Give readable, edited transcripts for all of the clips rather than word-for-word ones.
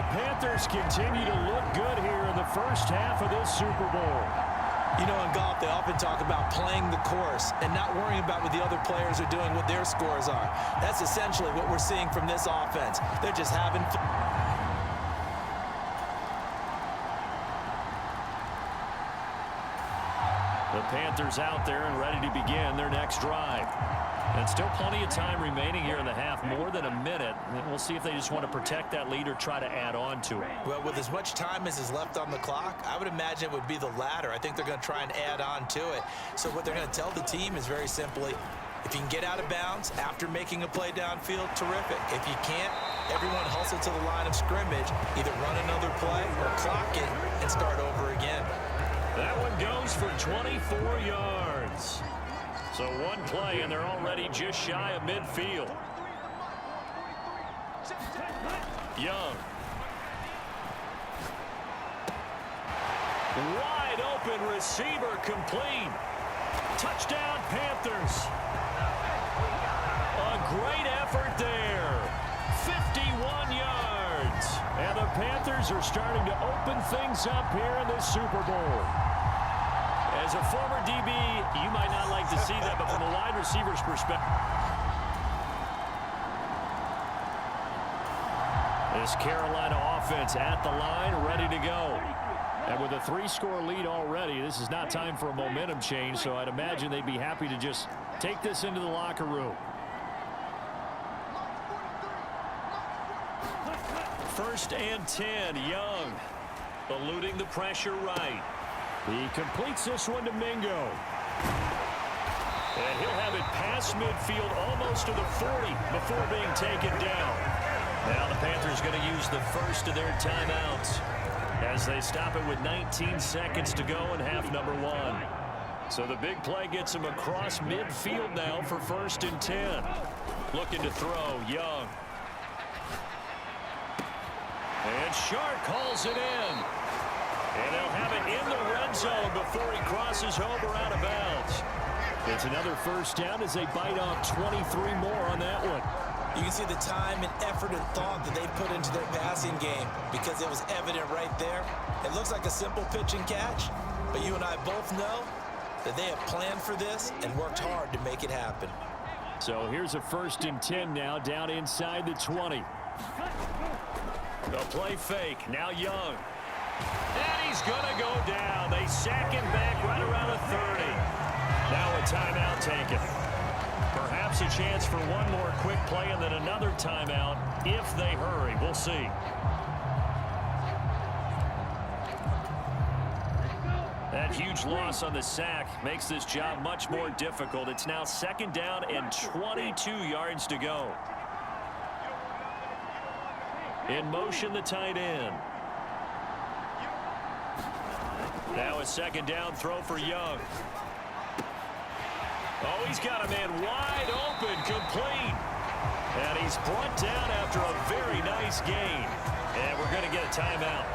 Panthers continue to look good here in the first half of this Super Bowl. You know, in golf, they often talk about playing the course and not worrying about what the other players are doing, what their scores are. That's essentially what we're seeing from this offense. They're just having fun. The Panthers out there and ready to begin their next drive. And still plenty of time remaining here in the half, more than a minute. And we'll see if they just want to protect that lead or try to add on to it. Well, with as much time as is left on the clock, I would imagine it would be the latter. I think they're going to try and add on to it. So what they're going to tell the team is very simply, if you can get out of bounds after making a play downfield, terrific. If you can't, everyone hustle to the line of scrimmage, either run another play or clock it and start over again. That one goes for 24 yards. So one play, and they're already just shy of midfield. Young. Wide open receiver complete. Touchdown, Panthers. A great effort there. 51 yards. And the Panthers are starting to open things up here in this Super Bowl. As a former DB, you might not like to see that, but from a wide receiver's perspective. This Carolina offense at the line, ready to go. And with a 3-score lead already, this is not time for a momentum change, so I'd imagine they'd be happy to just take this into the locker room. First and 10, Young. Eluding the pressure right. He completes this one to Mingo. And he'll have it past midfield almost to the 40 before being taken down. Now the Panthers going to use the first of their timeouts as they stop it with 19 seconds to go in half number 1. So the big play gets him across midfield now for first and 10. Looking to throw, Young. And Shark calls it in. And they'll have it in the red zone before he crosses over out of bounds. It's another first down as they bite off 23 more on that one. You can see the time and effort and thought that they put into their passing game because it was evident right there. It looks like a simple pitch and catch, but you and I both know that they have planned for this and worked hard to make it happen. So here's a first and 10 now down inside the 20. The play fake, now Young. And he's going to go down. They sack him back right around the 30. Now a timeout taken. Perhaps a chance for one more quick play and then another timeout if they hurry. We'll see. That huge loss on the sack makes this job much more difficult. It's now second down and 22 yards to go. In motion, the tight end. Now a second down throw for Young. Oh, he's got a man wide open, complete. And he's brought down after a very nice gain. And we're going to get a timeout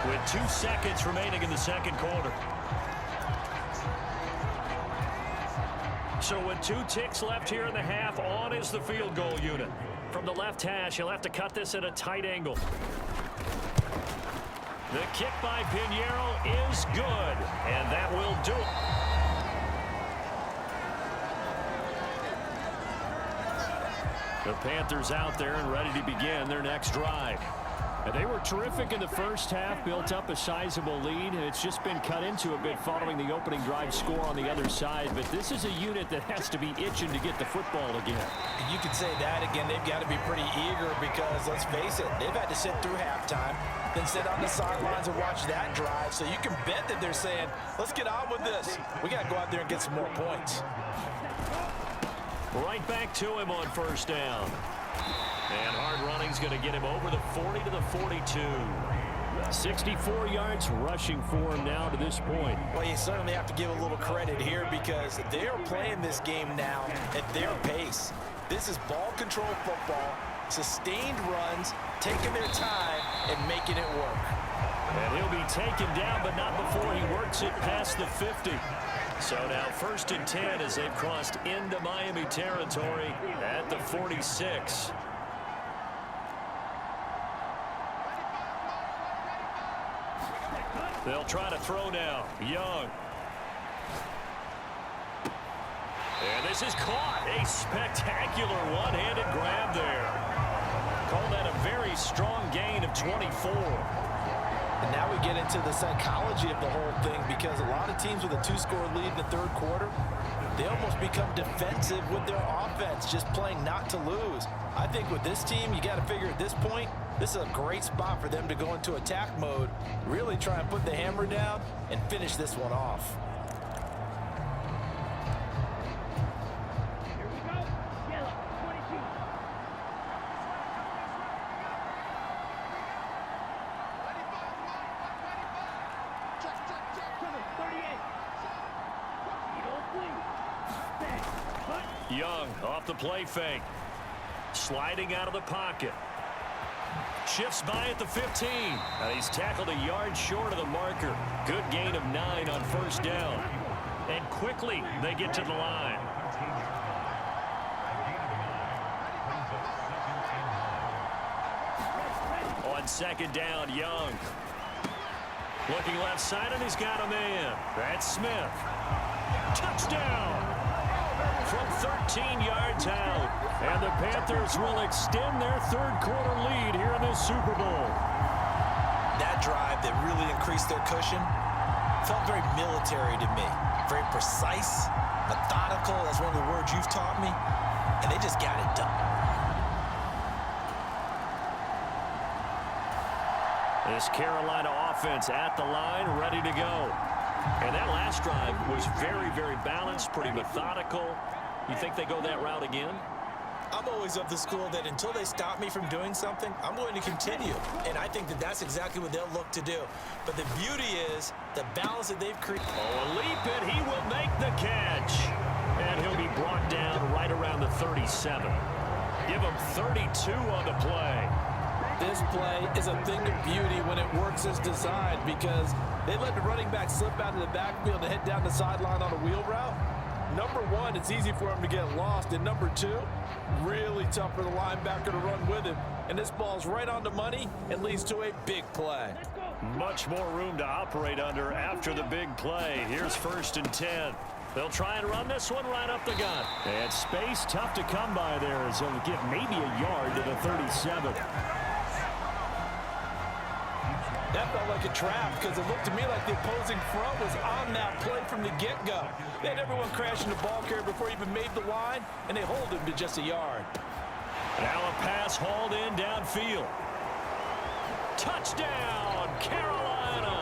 with 2 seconds remaining in the second quarter. So with 2 ticks left here in the half, on is the field goal unit. From the left hash, he'll have to cut this at a tight angle. The kick by Pinheiro is good, and that will do it. The Panthers out there and ready to begin their next drive. And they were terrific in the first half, built up a sizable lead, and it's just been cut into a bit following the opening drive score on the other side. But this is a unit that has to be itching to get the football again. You could say that again. They've got to be pretty eager because, let's face it, they've had to sit through halftime, then sit on the sidelines and watch that drive. So you can bet that they're saying, let's get on with this. We got to go out there and get some more points. Right back to him on first down. And hard running's going to get him over the 40 to the 42. 64 yards rushing for him now to this point. Well, you certainly have to give a little credit here because they're playing this game now at their pace. This is ball control football, sustained runs, taking their time and making it work. And he'll be taken down, but not before he works it past the 50. So now first and 10 as they've crossed into Miami territory at the 46. They'll try to throw now. Young. And this is caught. A spectacular one-handed grab there. Call that a very strong gain of 24. And now we get into the psychology of the whole thing, because a lot of teams with a 2-score lead in the third quarter, they almost become defensive with their offense, just playing not to lose. I think with this team, you got to figure at this point, this is a great spot for them to go into attack mode, really try and put the hammer down and finish this one off. Young off the play fake. Sliding out of the pocket. Shifts by at the 15. And he's tackled a yard short of the marker. Good gain of 9 on first down. And quickly they get to the line. On second down, Young. Looking left side, and he's got a man. That's Smith. Touchdown! From 13 yards out. And the Panthers will extend their third quarter lead here in this Super Bowl. That drive that really increased their cushion felt very military to me. Very precise, methodical. That's one of the words you've taught me. And they just got it done. This Carolina offense at the line, ready to go. And that last drive was very, very balanced, pretty methodical. You think they go that route again? I'm always of the school that until they stop me from doing something, I'm going to continue. And I think that that's exactly what they'll look to do. But the beauty is the balance that they've created. Oh, a leap, and he will make the catch. And he'll be brought down right around the 37. Give him 32 on the play. This play is a thing of beauty when it works as designed, because they let the running back slip out of the backfield and head down the sideline on a wheel route. Number one, it's easy for him to get lost. And number two, really tough for the linebacker to run with him. And this ball's right on the money and leads to a big play. Much more room to operate under after the big play. Here's 1st and 10. They'll try and run this one right up the gut. And space tough to come by there, as he'll get maybe a yard to the 37. That felt like a trap, because it looked to me like the opposing front was on that play from the get-go. They had everyone crashing the ball carrier before he even made the line, and they hold him to just a yard. Now a pass hauled in downfield. Touchdown, Carolina!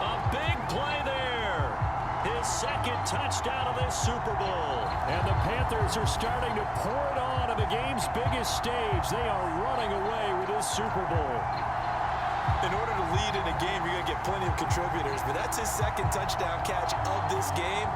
A big play there. His second touchdown of this Super Bowl. And the Panthers are starting to pour it on the game's biggest stage. They are running away with this Super Bowl. In order to lead in a game, you're going to get plenty of contributors. But that's his second touchdown catch of this game.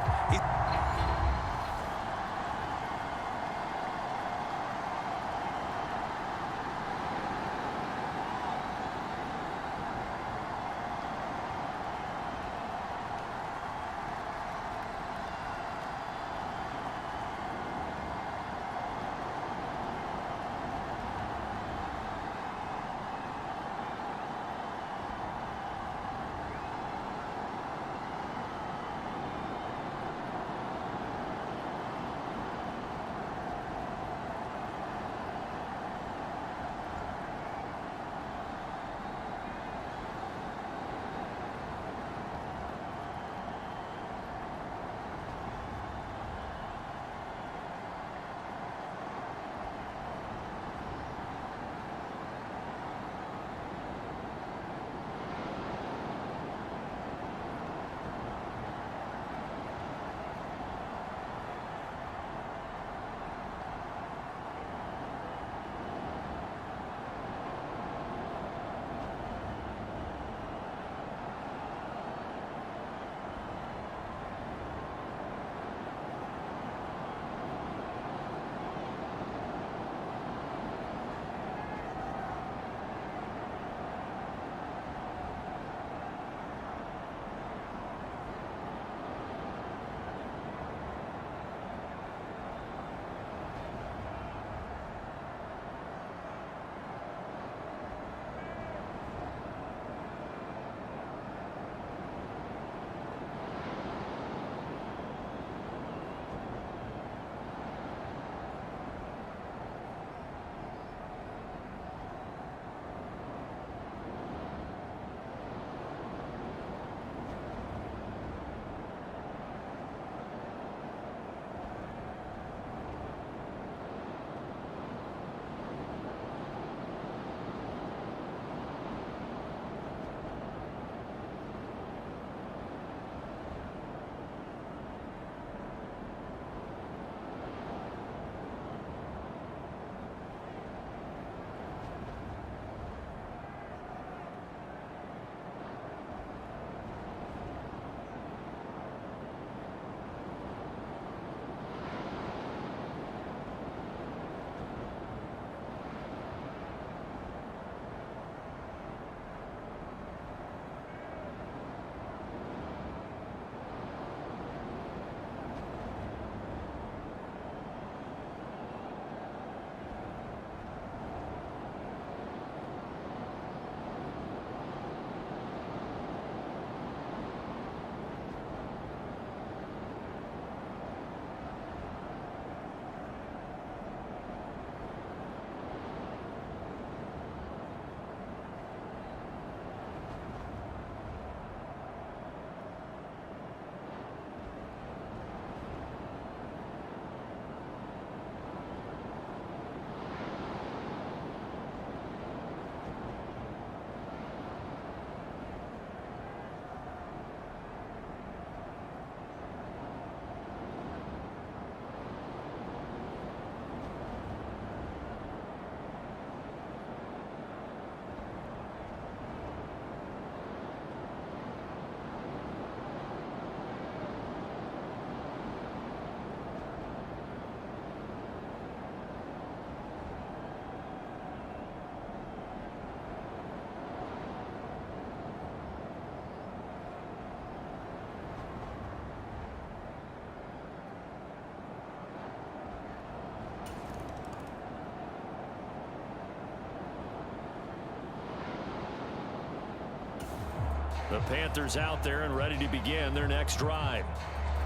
The Panthers out there and ready to begin their next drive.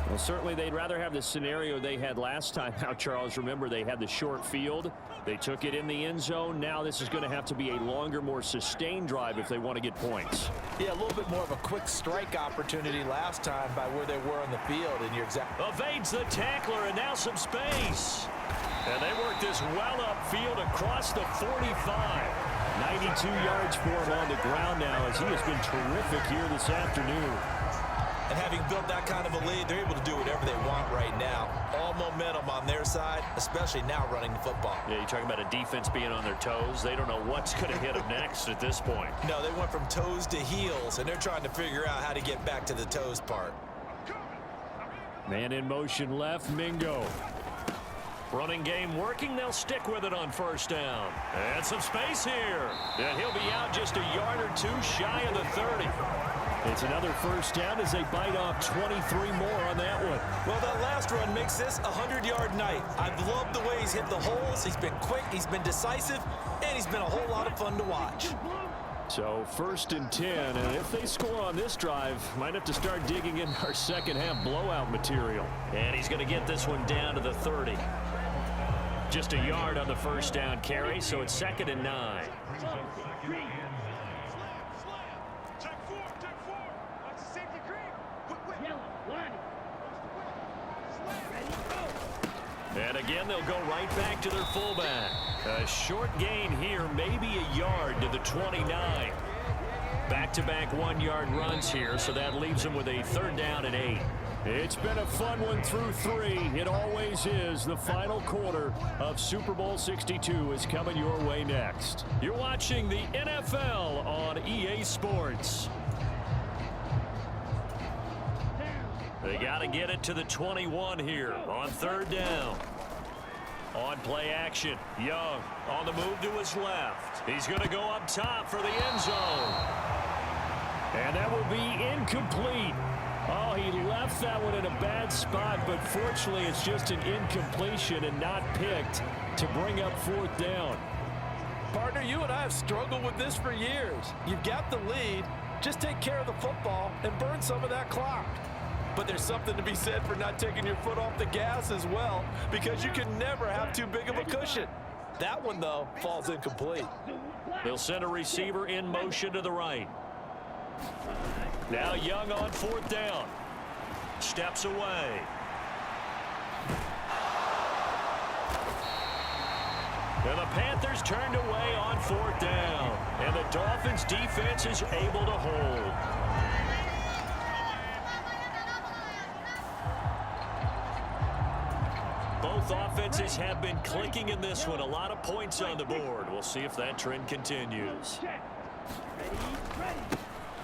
Well, certainly they'd rather have the scenario they had last time out, Charles. Remember, they had the short field. They took it in the end zone. Now this is going to have to be a longer, more sustained drive if they want to get points. Yeah, a little bit more of a quick strike opportunity last time by where they were on the field. And you're exactly... Evades the tackler, and now some space. And they work this well upfield across the 45. 92 yards for him on the ground now as he has been terrific here this afternoon. And having built that kind of a lead, they're able to do whatever they want right now. All momentum on their side, especially now running the football. Yeah, you're talking about a defense being on their toes. They don't know what's going to hit them next at this point. No, they went from toes to heels, and they're trying to figure out how to get back to the toes part. Man in motion left, Mingo. Running game working. They'll stick with it on first down. And some space here. And he'll be out just a yard or two shy of the 30. It's another first down as they bite off 23 more on that one. Well, that last run makes this a 100-yard night. I've loved the way he's hit the holes. He's been quick, he's been decisive, and he's been a whole lot of fun to watch. So first and 10, and if they score on this drive, might have to start digging in our second half blowout material. And he's going to get this one down to the 30. Just a yard on the first down carry, so it's 2nd and 9. And again, they'll go right back to their fullback. A short gain here, maybe a yard to the 29. Back-to-back 1-yard runs here, so that leaves them with a 3rd down and 8. It's been a fun one through 3. It always is. The final quarter of Super Bowl 62 is coming your way next. You're watching the NFL on EA Sports. They got to get it to the 21 here on 3rd down. On play action, Young on the move to his left. He's going to go up top for the end zone. And that will be incomplete. Oh, he left that one in a bad spot, but fortunately it's just an incompletion and not picked to bring up 4th down. Partner, you and I have struggled with this for years. You've got the lead. Just take care of the football and burn some of that clock. But there's something to be said for not taking your foot off the gas as well, because you can never have too big of a cushion. That one, though, falls incomplete. They'll send a receiver in motion to the right. Now Young on 4th down. Steps away. And the Panthers turned away on 4th down. And the Dolphins defense is able to hold. Both offenses have been clicking in this one. A lot of points on the board. We'll see if that trend continues.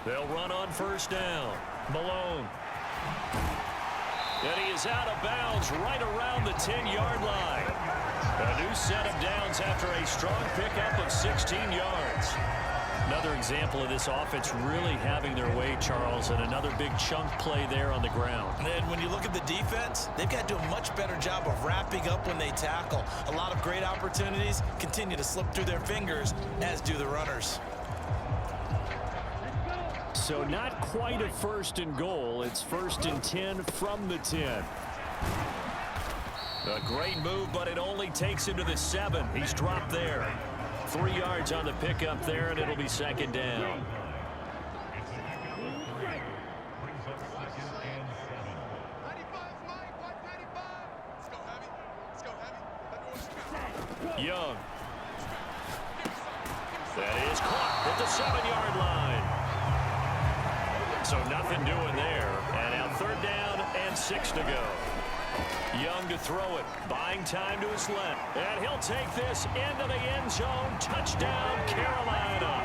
They'll run on 1st down. Malone. And he is out of bounds right around the 10-yard line. A new set of downs after a strong pickup of 16 yards. Another example of this offense really having their way, Charles, and another big chunk play there on the ground. And when you look at the defense, they've got to do a much better job of wrapping up when they tackle. A lot of great opportunities continue to slip through their fingers, as do the runners. So not quite a 1st and goal. It's 1st and 10 from the 10. A great move, but it only takes him to the 7. He's dropped there. 3 yards on the pickup there, and it'll be 2nd down. Young. That is caught at the 7-yard line. So nothing doing there. And now 3rd down and 6 to go. Young to throw it, buying time to his left. And he'll take this into the end zone. Touchdown, Carolina.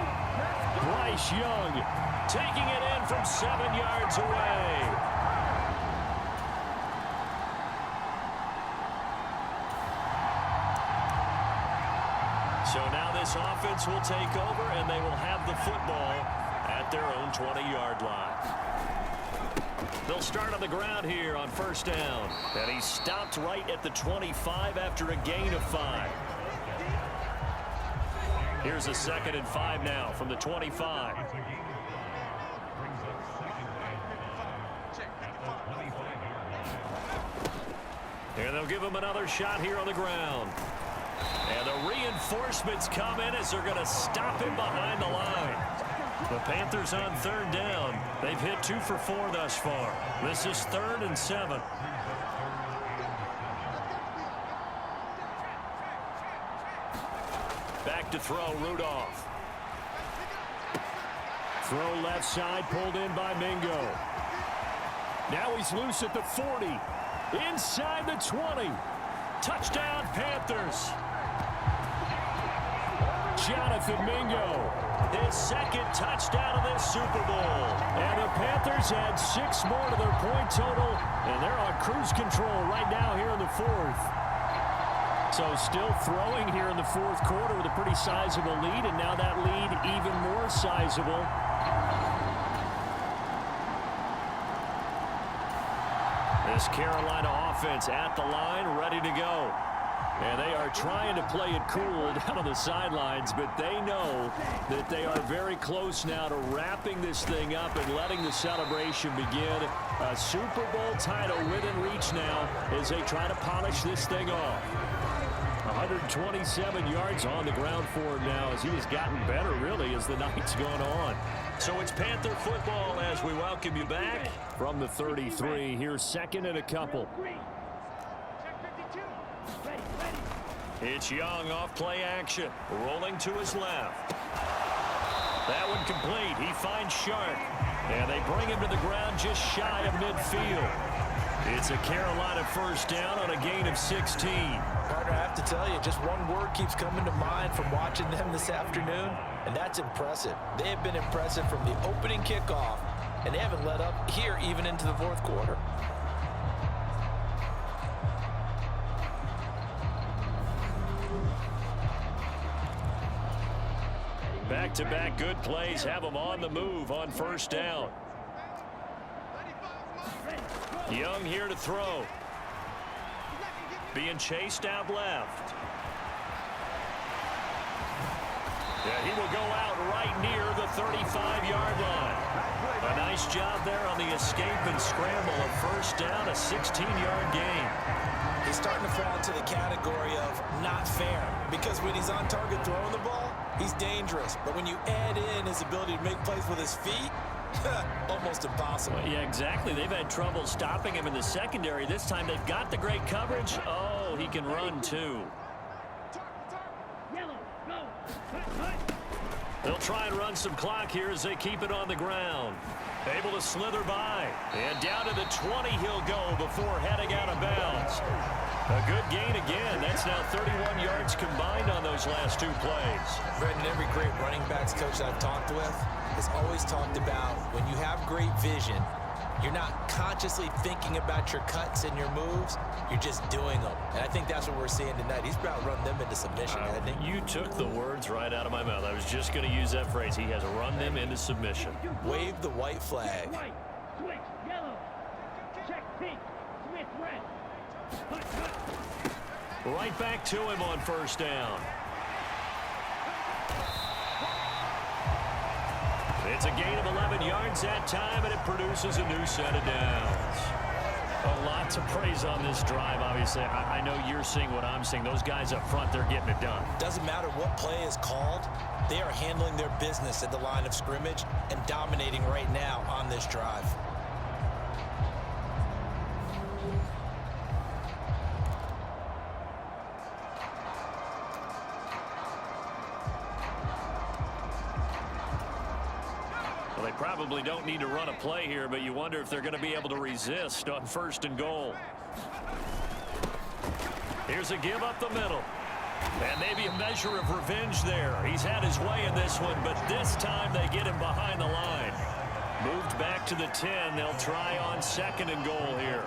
Bryce Young taking it in from 7 yards away. So now this offense will take over, and they will have the football at their own 20-yard line. They'll start on the ground here on 1st down. And he stopped right at the 25 after a gain of 5. Here's a 2nd and 5 now from the 25. And they'll give him another shot here on the ground. And the reinforcements come in as they're going to stop him behind the line. The Panthers on 3rd down. They've hit 2 for 4 thus far. This is 3rd and 7. Back to throw, Rudolph. Throw left side, pulled in by Mingo. Now he's loose at the 40. Inside the 20. Touchdown, Panthers. Jonathan Mingo, his 2nd touchdown of this Super Bowl. And the Panthers add 6 more to their point total, and they're on cruise control right now here in the 4th. So still throwing here in the 4th quarter with a pretty sizable lead, and now that lead even more sizable. This Carolina offense at the line, ready to go. And they are trying to play it cool down on the sidelines, but they know that they are very close now to wrapping this thing up and letting the celebration begin. A Super Bowl title within reach now as they try to polish this thing off. 127 yards on the ground for him now as he has gotten better, really, as the night's gone on. So it's Panther football as we welcome you back from the 33. Here's 2nd and a couple. It's Young off play action, rolling to his left. That one complete. He finds Sharp, and they bring him to the ground just shy of midfield. It's a Carolina 1st down on a gain of 16. Partner, I have to tell you, just one word keeps coming to mind from watching them this afternoon, and that's impressive. They have been impressive from the opening kickoff, and they haven't let up here even into the 4th quarter. Back-to-back good plays have them on the move on 1st down. Young here to throw. Being chased out left. Yeah, he will go out right near the 35-yard line. A nice job there on the escape and scramble. A 1st down, a 16-yard gain. He's starting to fall into the category of not fair, because when he's on target throwing the ball, he's dangerous. But when you add in his ability to make plays with his feet, almost impossible. Well, yeah, exactly. They've had trouble stopping him in the secondary. This time they've got the great coverage. Oh, he can run too. They'll try and run some clock here as they keep it on the ground. Able to slither by. And down to the 20 he'll go before heading out of bounds. A good gain again. That's now 31 yards combined on those last 2 plays. Brendan, every great running backs coach I've talked with has always talked about when you have great vision, you're not consciously thinking about your cuts and your moves. You're just doing them. And I think that's what we're seeing tonight. He's about to run them into submission, hasn't he? You took the words right out of my mouth. I was just going to use that phrase. He has run them into submission. Wave the white flag. White, switch, yellow, check pink, Smith red. Right back to him on 1st down. It's a gain of 11 yards that time, and it produces a new set of downs. A lot to praise on this drive, obviously. I know you're seeing what I'm seeing. Those guys up front, they're getting it done. Doesn't matter what play is called. They are handling their business at the line of scrimmage and dominating right now on this drive. Well, they probably don't need to run a play here, but you wonder if they're going to be able to resist on 1st and goal. Here's a give up the middle. And maybe a measure of revenge there. He's had his way in this one, but this time they get him behind the line. Moved back to the 10. They'll try on 2nd and goal here.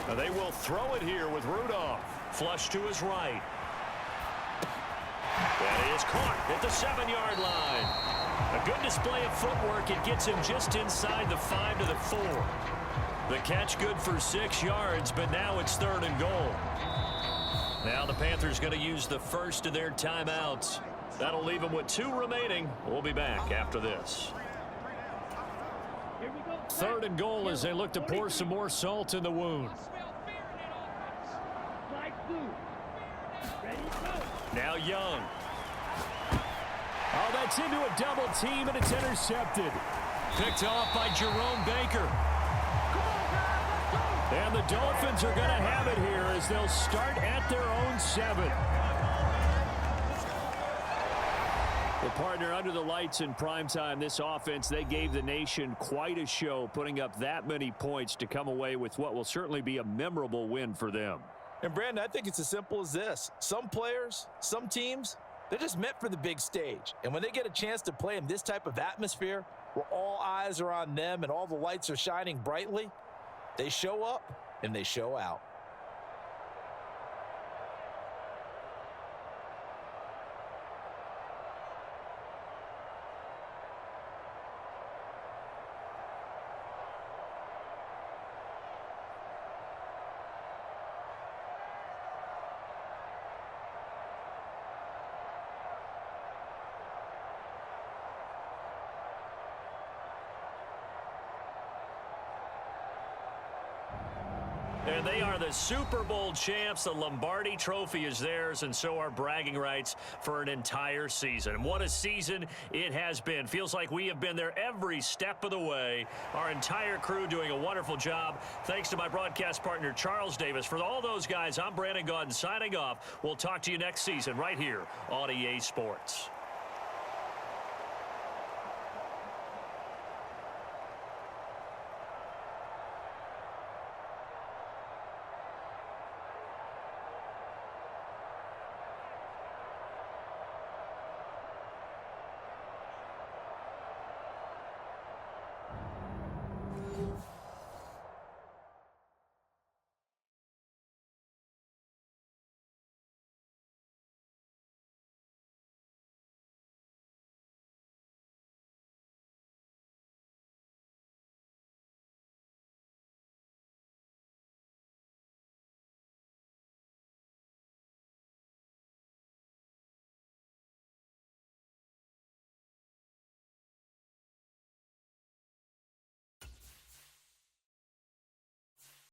Now they will throw it here with Rudolph. Flush to his right. That is caught at the 7-yard line. A good display of footwork. It gets him just inside the 5 to the 4. The catch good for 6 yards, but now it's 3rd and goal. Now the Panthers going to use the first of their timeouts. That'll leave them with 2 remaining. We'll be back after this. Here we 3rd and goal as they look to pour some more salt in the wound. Flag blue. Ready, go. Now Young. Oh, that's into a double team, and it's intercepted. Picked off by Jerome Baker. And the Dolphins are going to have it here as they'll start at their own 7. Well, partner, under the lights in primetime, this offense, they gave the nation quite a show, putting up that many points to come away with what will certainly be a memorable win for them. And, Brandon, I think it's as simple as this. Some players, some teams, they're just meant for the big stage. And when they get a chance to play in this type of atmosphere where all eyes are on them and all the lights are shining brightly, they show up and they show out. And they are the Super Bowl champs. The Lombardi Trophy is theirs, and so are bragging rights for an entire season. And what a season it has been. Feels like we have been there every step of the way. Our entire crew doing a wonderful job. Thanks to my broadcast partner, Charles Davis. For all those guys, I'm Brandon Gaudin signing off. We'll talk to you next season right here on EA Sports.